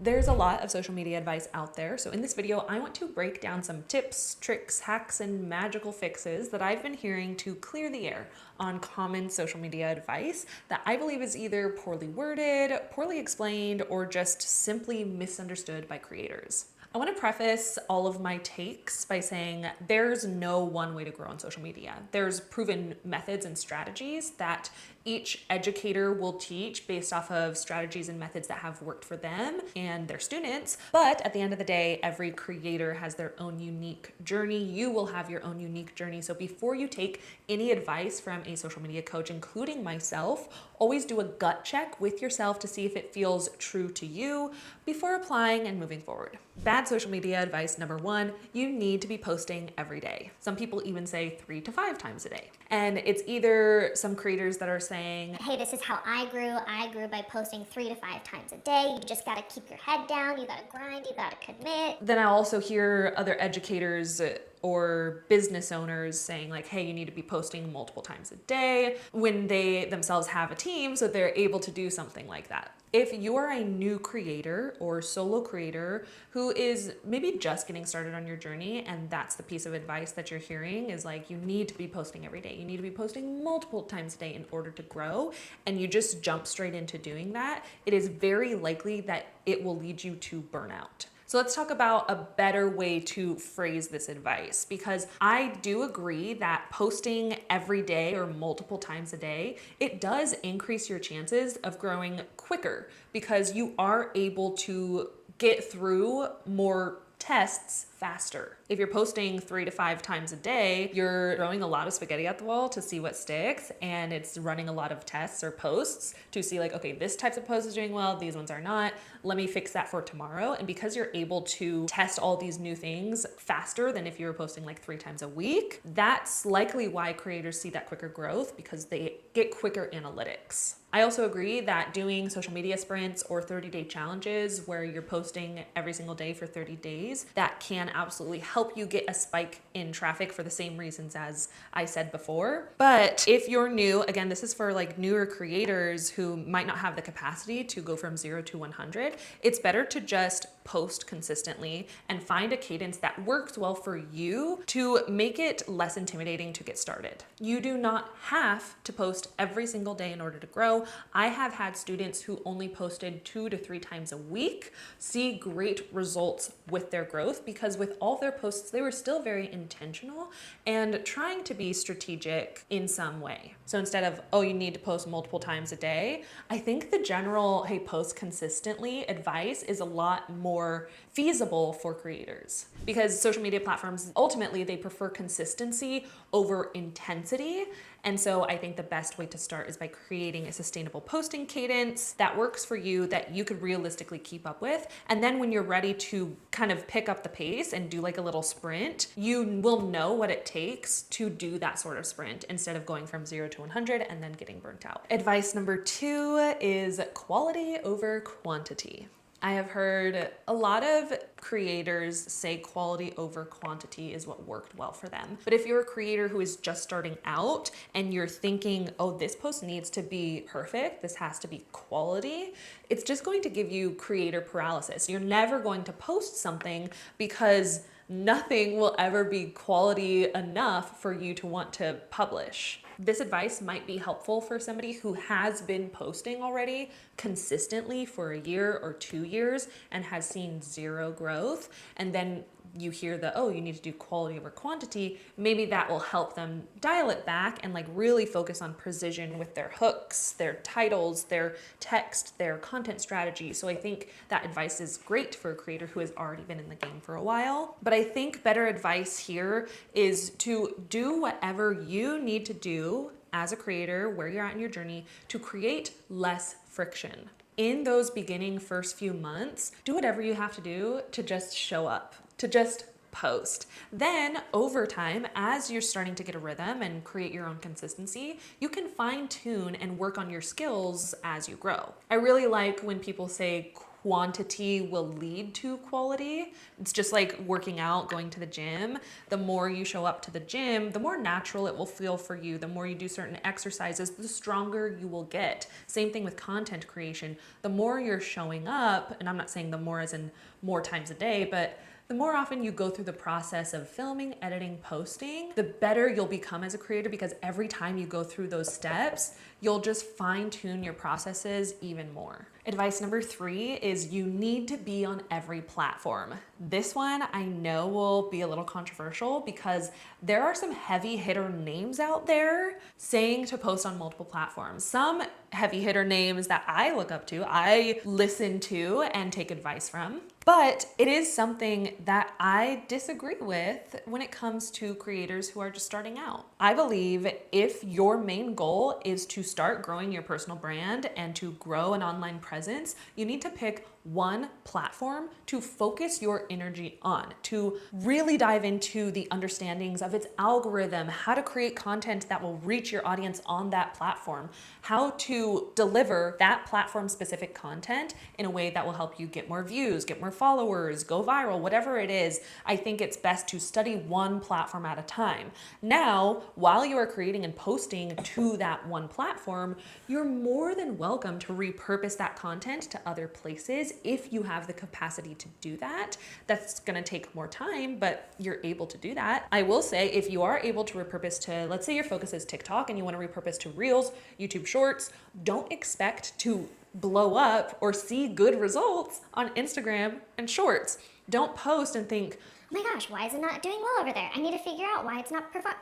There's a lot of social media advice out there, so in this video, I want to break down some tips, tricks, hacks, and magical fixes that I've been hearing to clear the air on common social media advice that I believe is either poorly worded, poorly explained, or just simply misunderstood by creators. I want to preface all of my takes by saying there's no one way to grow on social media. There's proven methods and strategies that each educator will teach based off of strategies and methods that have worked for them and their students. But at the end of the day, every creator has their own unique journey. You will have your own unique journey. So before you take any advice from a social media coach, including myself, always do a gut check with yourself to see if it feels true to you before applying and moving forward. Bad social media advice number one, you need to be posting every day. Some people even say 3 to 5 times a day. And it's either some creators that are saying, hey, this is how I grew. I grew by posting 3 to 5 times a day. You just gotta keep your head down. You gotta grind. You gotta commit. Then I also hear other educators or business owners saying like, hey, you need to be posting multiple times a day when they themselves have a team so they're able to do something like that. If you are a new creator or solo creator who is maybe just getting started on your journey and that's the piece of advice that you're hearing is like, you need to be posting every day. You need to be posting multiple times a day in order to grow, and you just jump straight into doing that, it is very likely that it will lead you to burnout. So let's talk about a better way to phrase this advice, because I do agree that posting every day or multiple times a day, it does increase your chances of growing quicker because you are able to get through more tests faster. If you're posting 3 to 5 times a day, you're throwing a lot of spaghetti at the wall to see what sticks, and it's running a lot of tests or posts to see like, okay, this type of post is doing well, these ones are not. Let me fix that for tomorrow. And because you're able to test all these new things faster than if you were posting like 3 times a week, that's likely why creators see that quicker growth, because they get quicker analytics. I also agree that doing social media sprints or 30-day challenges where you're posting every single day for 30 days, that can absolutely help you get a spike in traffic for the same reasons as I said before. But if you're new, again, this is for like newer creators who might not have the capacity to go from 0 to 100, it's better to just post consistently and find a cadence that works well for you to make it less intimidating to get started. You do not have to post every single day in order to grow. I have had students who only posted 2 to 3 times a week see great results with their growth, because with all their posts, they were still very intentional and trying to be strategic in some way. So instead of, oh, you need to post multiple times a day, I think the general, hey, post consistently advice is a lot more feasible for creators, because social media platforms, ultimately, they prefer consistency over intensity. And so I think the best way to start is by creating a sustainable posting cadence that works for you, that you could realistically keep up with. And then when you're ready to kind of pick up the pace and do like a little sprint, you will know what it takes to do that sort of sprint instead of going from 0 to 100 and then getting burnt out. Advice number 2 is quality over quantity. I have heard a lot of creators say quality over quantity is what worked well for them. But if you're a creator who is just starting out and you're thinking, oh, this post needs to be perfect, this has to be quality, it's just going to give you creator paralysis. You're never going to post something because nothing will ever be quality enough for you to want to publish. This advice might be helpful for somebody who has been posting already consistently for a year or 2 years and has seen 0 growth. And then you hear the, oh, you need to do quality over quantity. Maybe that will help them dial it back and like really focus on precision with their hooks, their titles, their text, their content strategy. So I think that advice is great for a creator who has already been in the game for a while. But I think better advice here is to do whatever you need to do as a creator, where you're at in your journey, to create less friction. In those beginning first few months, do whatever you have to do to just show up, to just post. Then over time, as you're starting to get a rhythm and create your own consistency, you can fine tune and work on your skills as you grow. I really like when people say quantity will lead to quality. It's just like working out, going to the gym. The more you show up to the gym, the more natural it will feel for you. The more you do certain exercises, the stronger you will get. Same thing with content creation. The more you're showing up, and I'm not saying the more as in more times a day, but the more often you go through the process of filming, editing, posting, the better you'll become as a creator, because every time you go through those steps, you'll just fine tune your processes even more. Advice number 3 is you need to be on every platform. This one I know will be a little controversial because there are some heavy hitter names out there saying to post on multiple platforms. Some heavy hitter names that I look up to, I listen to and take advice from. But it is something that I disagree with when it comes to creators who are just starting out. I believe if your main goal is to start growing your personal brand and to grow an online presence, you need to pick one platform to focus your energy on, to really dive into the understandings of its algorithm, how to create content that will reach your audience on that platform, how to deliver that platform specific content in a way that will help you get more views, get more followers, go viral, whatever it is. I think it's best to study one platform at a time. Now, while you are creating and posting to that one platform, you're more than welcome to repurpose that content to other places if you have the capacity to do that. That's gonna take more time, but you're able to do that. I will say, if you are able to repurpose to, let's say your focus is TikTok and you wanna repurpose to Reels, YouTube Shorts, don't expect to blow up or see good results on Instagram and Shorts. Don't post and think, Oh my gosh, why is it not doing well over there? I need to figure out why it's not performing.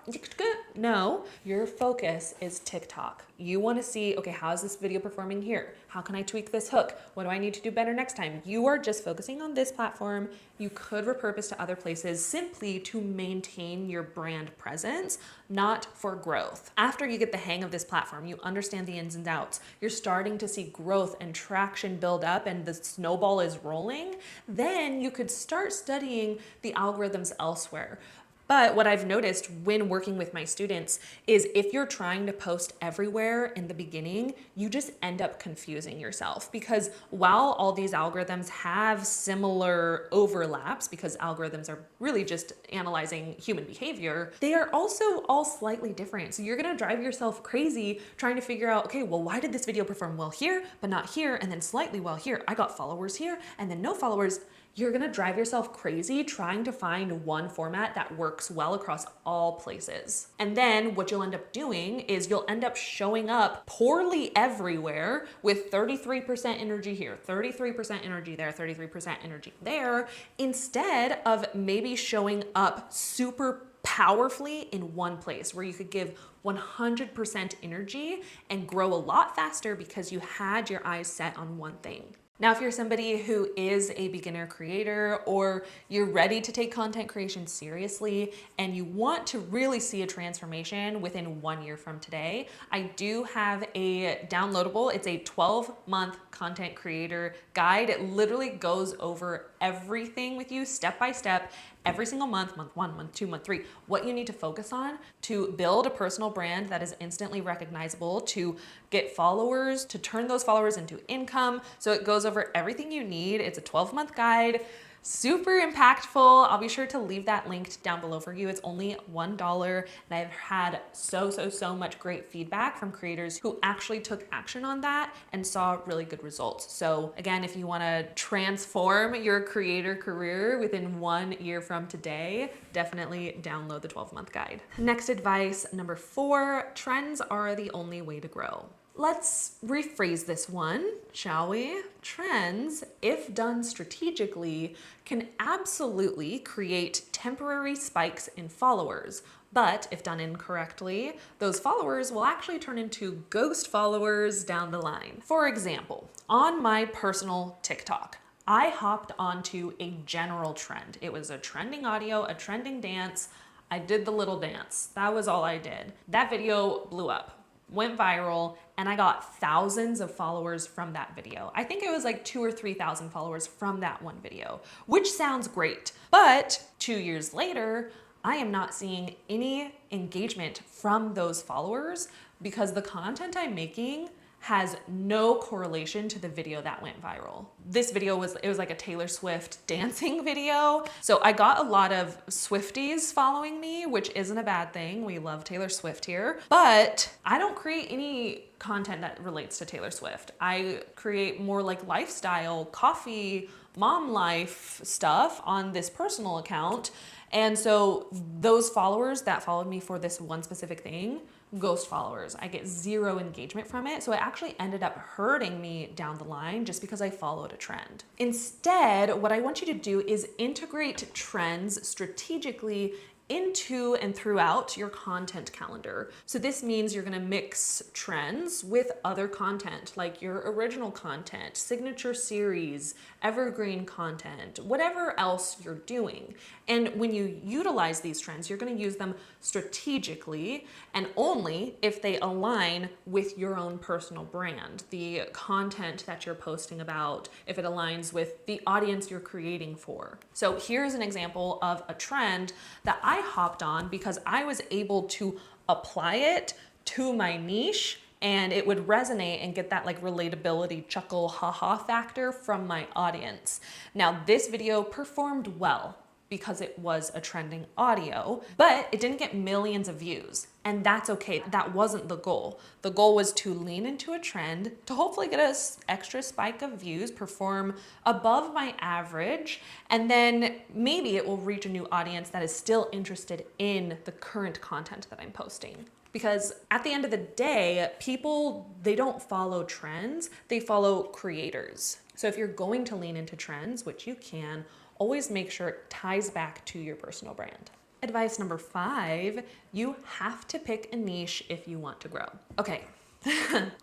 no, your focus is TikTok. You want to see, okay, how is this video performing here? How can I tweak this hook? What do I need to do better next time? You are just focusing on this platform. You could repurpose to other places simply to maintain your brand presence, not for growth. After you get the hang of this platform, you understand the ins and outs, you're starting to see growth and traction build up and the snowball is rolling, then you could start studying the algorithms elsewhere. But what I've noticed when working with my students is if you're trying to post everywhere in the beginning, you just end up confusing yourself, because while all these algorithms have similar overlaps, because algorithms are really just analyzing human behavior, they are also all slightly different. So you're gonna drive yourself crazy trying to figure out, okay, well, why did this video perform well here, but not here, and then slightly well here? I got followers here, and then no followers. You're gonna drive yourself crazy trying to find one format that works well across all places. And then what you'll end up doing is you'll end up showing up poorly everywhere with 33% energy here, 33% energy there, 33% energy there, instead of maybe showing up super powerfully in one place where you could give 100% energy and grow a lot faster because you had your eyes set on one thing. Now, if you're somebody who is a beginner creator, or you're ready to take content creation seriously and you want to really see a transformation within 1 year from today, I do have a downloadable. It's a 12-month content creator guide. It literally goes over everything with you step by step, every single month, month 1, month 2, month 3, what you need to focus on to build a personal brand that is instantly recognizable, to get followers, to turn those followers into income. So it goes over everything you need. It's a 12-month guide. Super impactful. I'll be sure to leave that linked down below for you. It's only $1, and I've had so much great feedback from creators who actually took action on that and saw really good results. So again, if you want to transform your creator career within 1 year from today, definitely download the 12-month guide. Next advice, number 4, trends are the only way to grow. Let's rephrase this one, shall we? Trends, if done strategically, can absolutely create temporary spikes in followers. But if done incorrectly, those followers will actually turn into ghost followers down the line. For example, on my personal TikTok, I hopped onto a general trend. It was a trending audio, a trending dance. I did the little dance. That was all I did. That video blew up, went viral, and I got thousands of followers from that video. I think it was like 2,000 or 3,000 followers from that one video, which sounds great. But 2 years later, I am not seeing any engagement from those followers because the content I'm making has no correlation to the video that went viral. This video was like a Taylor Swift dancing video. So I got a lot of Swifties following me, which isn't a bad thing. We love Taylor Swift here, but I don't create any content that relates to Taylor Swift. I create more like lifestyle, coffee, mom life stuff on this personal account. And so those followers that followed me for this one specific thing, ghost followers. I get zero engagement from it. So it actually ended up hurting me down the line just because I followed a trend. Instead, what I want you to do is integrate trends strategically into and throughout your content calendar. So this means you're gonna mix trends with other content, like your original content, signature series, evergreen content, whatever else you're doing. And when you utilize these trends, you're gonna use them strategically and only if they align with your own personal brand, the content that you're posting about, if it aligns with the audience you're creating for. So here's an example of a trend that I hopped on because I was able to apply it to my niche and it would resonate and get that like relatability chuckle haha factor from my audience. Now this video performed well because it was a trending audio, but it didn't get millions of views. And that's okay. That wasn't the goal. The goal was to lean into a trend to hopefully get an extra spike of views, perform above my average, and then maybe it will reach a new audience that is still interested in the current content that I'm posting. Because at the end of the day, people, they don't follow trends, they follow creators. So if you're going to lean into trends, which you can, always make sure it ties back to your personal brand. Advice number 5, you have to pick a niche if you want to grow. Okay,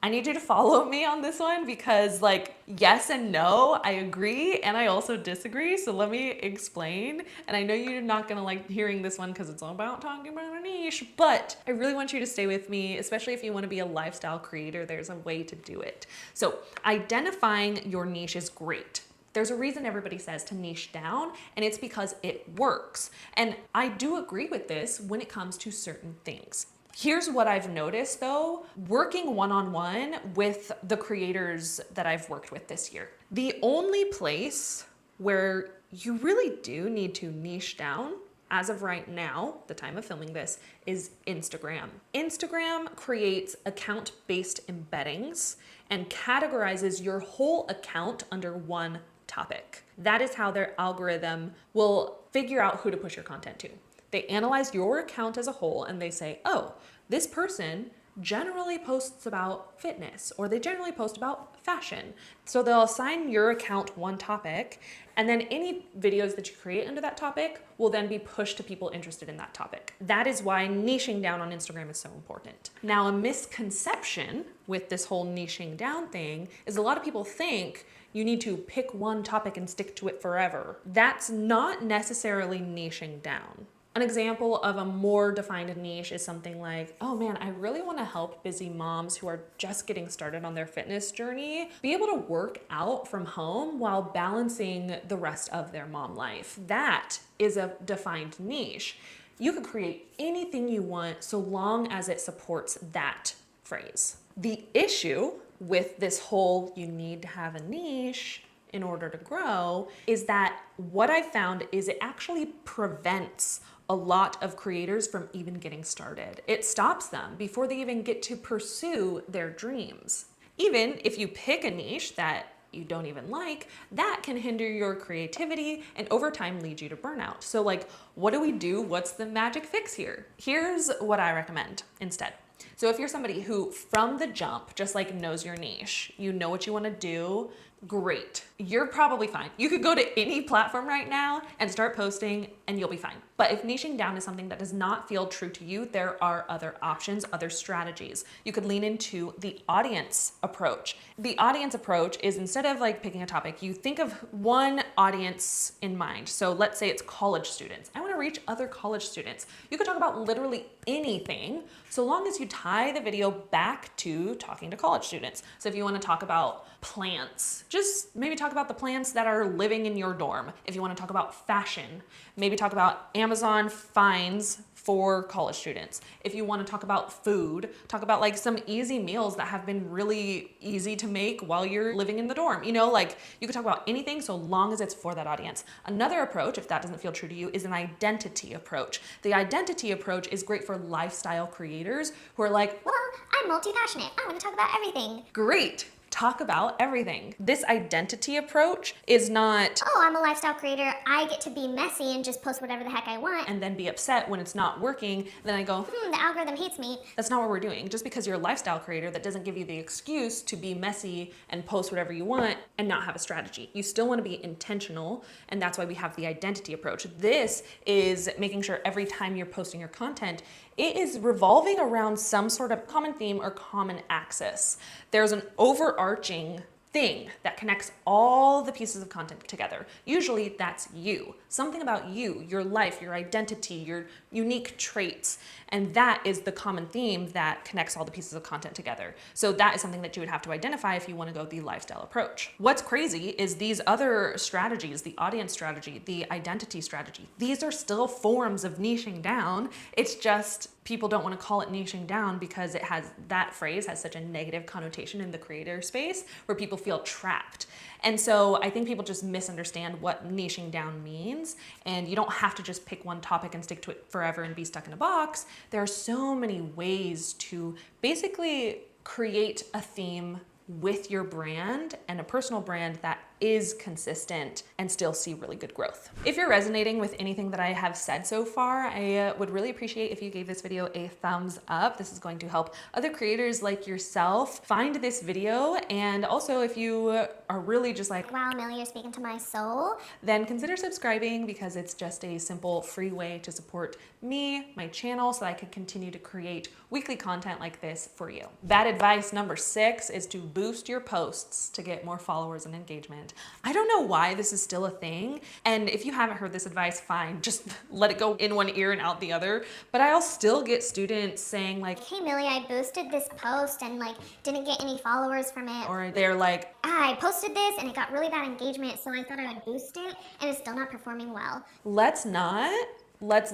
I need you to follow me on this one because like, yes and no, I agree and I also disagree. So let me explain. And I know you're not gonna like hearing this one because it's all about talking about a niche, but I really want you to stay with me, especially if you wanna be a lifestyle creator, there's a way to do it. So identifying your niche is great. There's a reason everybody says to niche down, and it's because it works. And I do agree with this when it comes to certain things. Here's what I've noticed though, working one-on-one with the creators that I've worked with this year. The only place where you really do need to niche down, as of right now, the time of filming this, is Instagram. Instagram creates account-based embeddings and categorizes your whole account under one topic. That is how their algorithm will figure out who to push your content to. They analyze your account as a whole and they say, oh, this person generally posts about fitness or they generally post about fashion. So they'll assign your account one topic and then any videos that you create under that topic will then be pushed to people interested in that topic. That is why niching down on Instagram is so important. Now, a misconception with this whole niching down thing is a lot of people think you need to pick one topic and stick to it forever. That's not necessarily niching down. An example of a more defined niche is something like, oh man, I really want to help busy moms who are just getting started on their fitness journey be able to work out from home while balancing the rest of their mom life. That is a defined niche. You could create anything you want so long as it supports that phrase. The issue with this whole you need to have a niche in order to grow is that what I found is it actually prevents a lot of creators from even getting started. It stops them before they even get to pursue their dreams. Even if you pick a niche that you don't even like, that can hinder your creativity and over time lead you to burnout. So like, what do we do? What's the magic fix here? Here's what I recommend instead. So if you're somebody who from the jump just like knows your niche, you know what you want to do, great. You're probably fine. You could go to any platform right now and start posting and you'll be fine. But if niching down is something that does not feel true to you, there are other options, other strategies. You could lean into the audience approach. The audience approach is instead of like picking a topic, you think of one audience in mind. So let's say it's college students. I want to reach other college students. You could talk about literally anything so long as you tie the video back to talking to college students. So if you want to talk about plants, just maybe talk about the plants that are living in your dorm. If you want to talk about fashion, maybe talk about Amazon finds for college students. If you want to talk about food, talk about like some easy meals that have been really easy to make while you're living in the dorm. You know, like you could talk about anything so long as it's for that audience. Another approach, if that doesn't feel true to you, is an identity approach. The identity approach is great for lifestyle creators who are like, well, I'm multi-passionate. I want to talk about everything. great. Talk about everything. This identity approach is not, oh, I'm a lifestyle creator. I get to be messy and just post whatever the heck I want. and then be upset when it's not working. Then I go, The algorithm hates me. that's not what we're doing. Just because you're a lifestyle creator, that doesn't give you the excuse to be messy and post whatever you want and not have a strategy. You still want to be intentional, and that's why we have the identity approach. This is making sure every time you're posting your content, it is revolving around some sort of common theme or common axis. There's an overarching thing that connects all the pieces of content together. Usually that's you, something about you, your life, your identity, your unique traits. And that is the common theme that connects all the pieces of content together. So that is something that you would have to identify if you want to go the lifestyle approach. What's crazy is these other strategies, the audience strategy, the identity strategy, these are still forms of niching down. It's just people don't want to call it niching down because it has, that phrase has such a negative connotation in the creator space where people feel trapped. And so I think people just misunderstand what niching down means. And you don't have to just pick one topic and stick to it forever and be stuck in a box. There are so many ways to basically create a theme with your brand and a personal brand that is consistent and still see really good growth. If you're resonating with anything that I have said so far, I would really appreciate if you gave this video a thumbs up. This is going to help other creators like yourself find this video. And also if you are really just like, wow, Millie, you're speaking to my soul, then consider subscribing because it's just a simple free way to support me, my channel, so that I can continue to create weekly content like this for you. Bad advice number 6 is to boost your posts to get more followers and engagement. I don't know why this is still a thing. And if you haven't heard this advice, fine, just let it go in one ear and out the other. But I'll still get students saying like, hey Millie, I boosted this post and like didn't get any followers from it. or they're like, I posted this and it got really bad engagement, so I thought I would boost it and it's still not performing well. let's not. Let's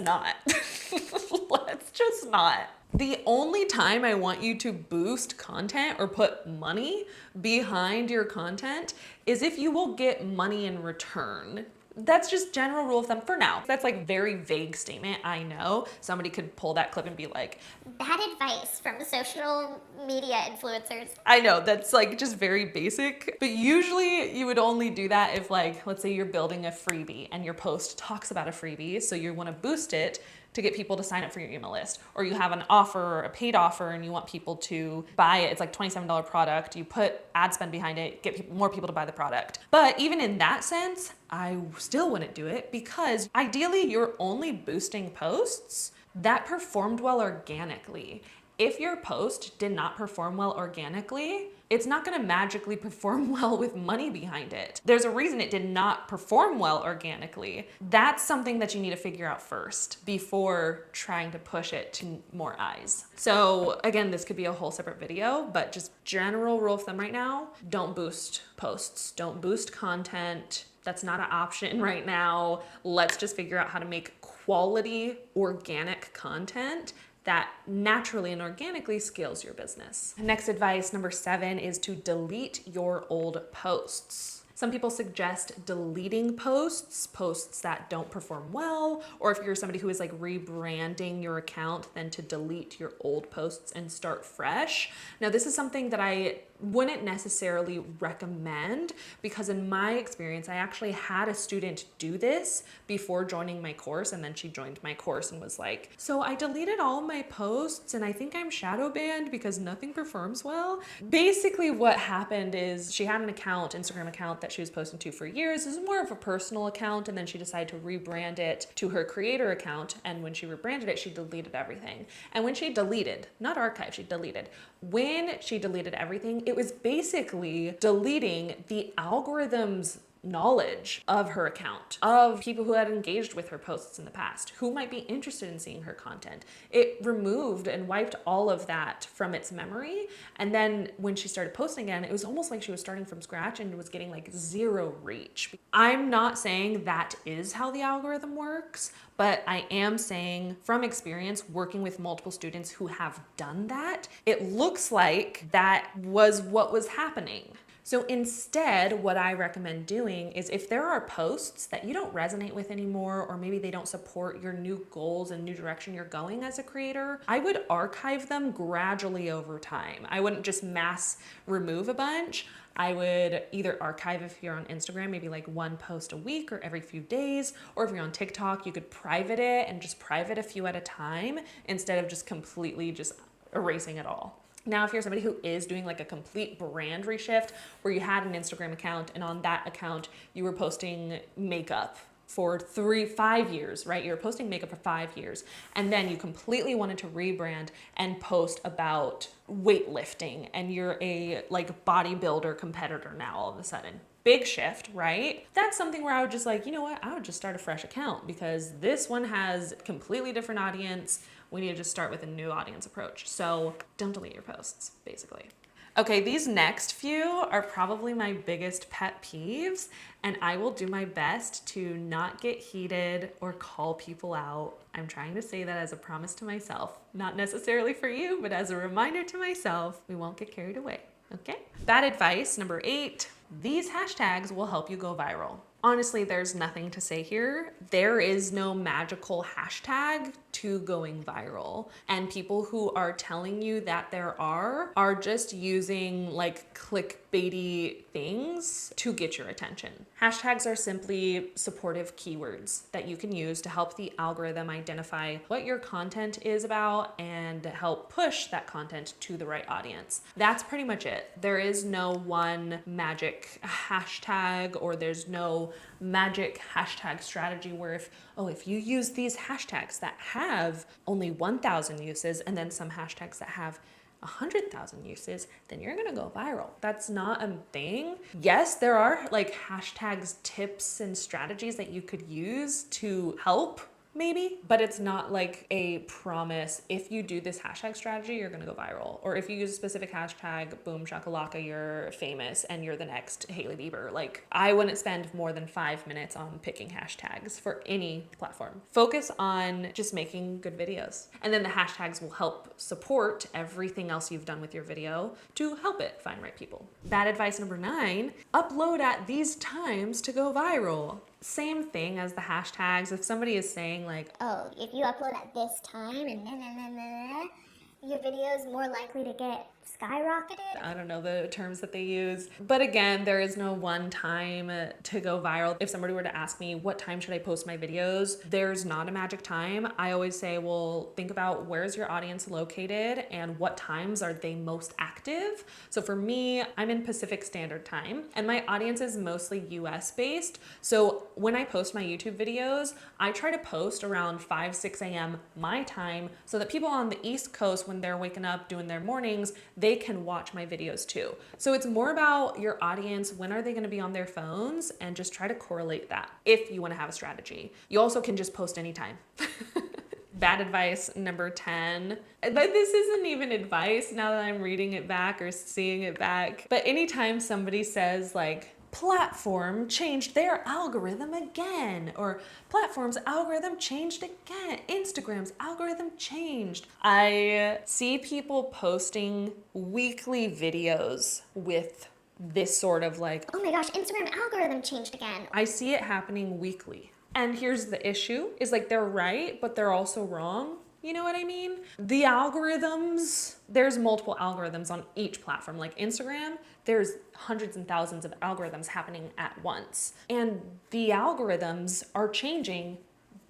just not. The only time I want you to boost content or put money behind your content is if you will get money in return. That's just general rule of thumb for now. That's like very vague statement. I know somebody could pull that clip and be like, bad advice from social media influencers. I know that's like just very basic, but usually you would only do that if like, let's say you're building a freebie and your post talks about a freebie. So you want to boost it to get people to sign up for your email list, or you have an offer or a paid offer and you want people to buy it. It's like $27 product. You put ad spend behind it, get more people to buy the product. But even in that sense, I still wouldn't do it because ideally you're only boosting posts that performed well organically. If your post did not perform well organically, it's not gonna magically perform well with money behind it. There's a reason it did not perform well organically. That's something that you need to figure out first before trying to push it to more eyes. So again, this could be a whole separate video, but just general rule of thumb right now, don't boost posts, don't boost content. That's not an option right now. Let's just figure out how to make quality organic content that naturally and organically scales your business. Next advice, number 7, is to delete your old posts. Some people suggest deleting posts that don't perform well, or if you're somebody who is like rebranding your account, then to delete your old posts and start fresh. Now, this is something that I wouldn't necessarily recommend because in my experience, I actually had a student do this before joining my course, and then she joined my course and was like, so I deleted all my posts and I think I'm shadow banned because nothing performs well. Basically what happened is she had an account, Instagram account that she was posting to for years. This is more of a personal account, and then she decided to rebrand it to her creator account, and when she rebranded it, she deleted everything. And when she deleted, not archived, she deleted. When she deleted everything, it was basically deleting the algorithm's knowledge of her account, of people who had engaged with her posts in the past, who might be interested in seeing her content. It removed and wiped all of that from its memory. And then when she started posting again, it was almost like she was starting from scratch and was getting like zero reach. I'm not saying that is how the algorithm works, but I am saying from experience working with multiple students who have done that, it looks like that was what was happening. So instead, what I recommend doing is if there are posts that you don't resonate with anymore, or maybe they don't support your new goals and new direction you're going as a creator, I would archive them gradually over time. I wouldn't just mass remove a bunch. I would either archive if you're on Instagram, maybe like one post a week or every few days, or if you're on TikTok, you could private it and just private a few at a time instead of just completely just erasing it all. Now, if you're somebody who is doing like a complete brand reshift where you had an Instagram account and on that account you were posting makeup for 5 years, right? You're posting makeup for 5 years, and then you completely wanted to rebrand and post about weightlifting, and you're a like bodybuilder competitor now all of a sudden. Big shift, right? That's something where I would just like, you know what? I would just start a fresh account because this one has completely different audience. We need to just start with a new audience approach. So don't delete your posts, basically. Okay, these next few are probably my biggest pet peeves, and I will do my best to not get heated or call people out. I'm trying to say that as a promise to myself, not necessarily for you, but as a reminder to myself, we won't get carried away, okay? Bad advice, number 8, these hashtags will help you go viral. Honestly, there's nothing to say here. There is no magical hashtag to going viral. And people who are telling you that there are just using like clickbaity things to get your attention. Hashtags are simply supportive keywords that you can use to help the algorithm identify what your content is about and help push that content to the right audience. That's pretty much it. There is no one magic hashtag, or there's no magic hashtag strategy where if you use these hashtags that have only 1,000 uses and then some hashtags that have 100,000 uses, then you're gonna go viral. That's not a thing. Yes, there are like hashtags, tips, and strategies that you could use to help maybe, but it's not like a promise. If you do this hashtag strategy, you're gonna go viral. Or if you use a specific hashtag, boom shakalaka, you're famous and you're the next Hailey Bieber. Like, I wouldn't spend more than 5 minutes on picking hashtags for any platform. Focus on just making good videos. And then the hashtags will help support everything else you've done with your video to help it find right people. Bad advice number 9, upload at these times to go viral. Same thing as the hashtags. If somebody is saying like, oh, if you upload at this time and your video is more likely to get skyrocketed. I don't know the terms that they use. But again, there is no one time to go viral. If somebody were to ask me, what time should I post my videos? There's not a magic time. I always say, well, think about where's your audience located and what times are they most active. So for me, I'm in Pacific Standard Time and my audience is mostly US based. So when I post my YouTube videos, I try to post around 5-6 a.m. my time so that people on the East Coast, when they're waking up doing their mornings, they can watch my videos too. So it's more about your audience. When are they going to be on their phones? And just try to correlate that if you want to have a strategy. You also can just post anytime. Bad advice number 10. But this isn't even advice now that I'm reading it back or seeing it back. But anytime somebody says like, platform changed their algorithm again, or platform's algorithm changed again, Instagram's algorithm changed. I see people posting weekly videos with this sort of like, oh my gosh, Instagram algorithm changed again. I see it happening weekly. And here's the issue, is like they're right, but they're also wrong. You know what I mean? The algorithms, there's multiple algorithms on each platform. Like Instagram, there's hundreds and thousands of algorithms happening at once. And the algorithms are changing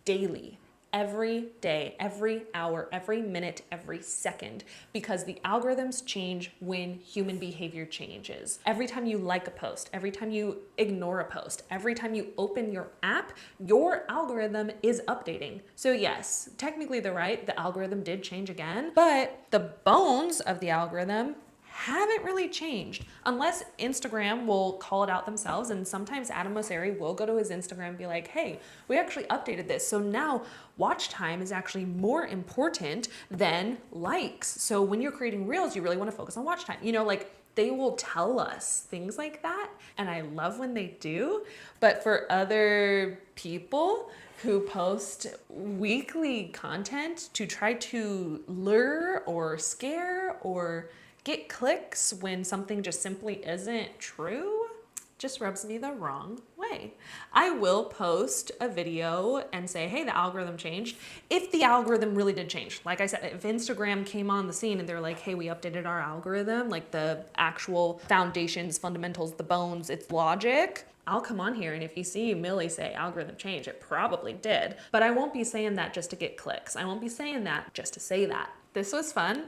daily, every day, every hour, every minute, every second, because the algorithms change when human behavior changes. Every time you like a post, every time you ignore a post, every time you open your app, your algorithm is updating. So yes, technically they're right, the algorithm did change again, but the bones of the algorithm haven't really changed unless Instagram will call it out themselves. And sometimes Adam Mosseri will go to his Instagram and be like, hey, we actually updated this. So now watch time is actually more important than likes. So when you're creating reels, you really want to focus on watch time. You know, like they will tell us things like that. And I love when they do. But for other people who post weekly content to try to lure or scare or get clicks when something just simply isn't true, just rubs me the wrong way. I will post a video and say, hey, the algorithm changed. If the algorithm really did change, like I said, if Instagram came on the scene and they're like, hey, we updated our algorithm, like the actual foundations, fundamentals, the bones, its logic, I'll come on here, and if you see Millie say algorithm change, it probably did. But I won't be saying that just to get clicks. I won't be saying that just to say that. This was fun.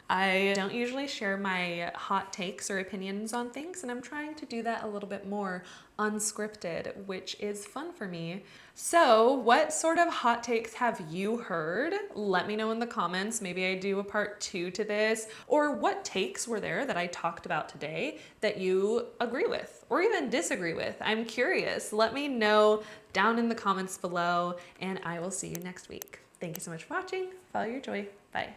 I don't usually share my hot takes or opinions on things, and I'm trying to do that a little bit more unscripted, which is fun for me. So what sort of hot takes have you heard? Let me know in the comments. Maybe I do a part 2 to this, or what takes were there that I talked about today that you agree with or even disagree with. I'm curious. Let me know down in the comments below, and I will see you next week. Thank you so much for watching. Follow your joy. Bye.